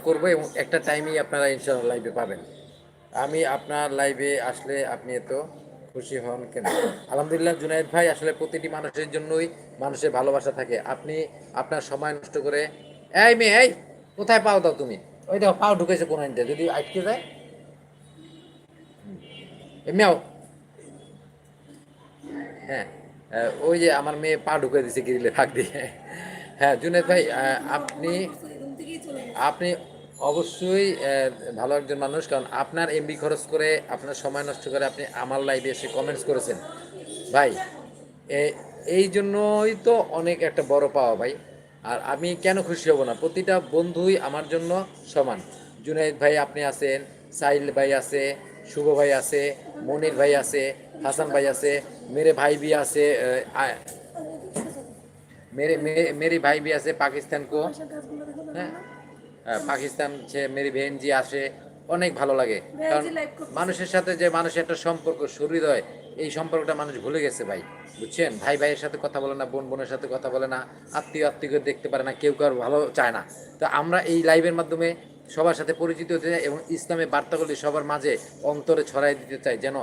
করব এবং একটা টাইমেই আপনারা ইনশাআল্লাহ লাইভে পাবেন। আমি আপনার লাইভে আসলে আপনি এত খুশি হন কেন? আলহামদুলিল্লাহ জুনায়েদ ভাই, আসলে প্রতিটি মানুষের জন্যই মানুষের ভালোবাসা থাকে। আপনি আপনার সময় নষ্ট করে, এই মেয়ে এই, কোথায় পাও দাও তুমি? ওই দেখো পাও ঢুকেছে কোন আইনটা, যদি আটকে যায়। এমনিও, হ্যাঁ, ওই যে আমার মেয়ে পা ঢুকে দিছে গ্রিলে ফাঁক দিয়ে। হ্যাঁ জুনেদ ভাই, আপনি আপনি অবশ্যই ভালো একজন মানুষ, কারণ আপনার এমবি খরচ করে আপনার সময় নষ্ট করে আপনি আমার লাইভে এসে কমেন্টস করেছেন ভাই। এই জন্যই তো অনেক একটা বড় পাওয়া ভাই। আর আমি কেন খুশি হব না? প্রতিটা বন্ধুই আমার জন্য সমান। জুনাইদ ভাই আপনি আছেন, সাইল ভাই আছে, শুভ ভাই আছে, মনির ভাই আছে, হাসান ভাই আছে, মেরে ভাই বি আছে, मेरी भाई भी আছে পাকিস্তান কো। হ্যাঁ, পাকিস্তান সে মেরি বেহেন জি আসে, অনেক ভালো লাগে। কারণ মানুষের সাথে যে মানুষের একটা সম্পর্ক হৃদয়, এই সম্পর্কটা মানুষ ভুলে গেছে ভাই। বুঝছেন, ভাই ভাইয়ের সাথে কথা বলে না, বোন বোনের সাথে কথা বলে না, আত্মীয় আত্মীয়কে দেখতে পারে না, কেউ কারো ভালো চায় না। তো আমরা এই লাইভের মাধ্যমে সবার সাথে পরিচিত হতে চাই এবং ইসলামের বার্তাগুলি সবার মাঝে অন্তরে ছড়াই দিতে চাই, যেন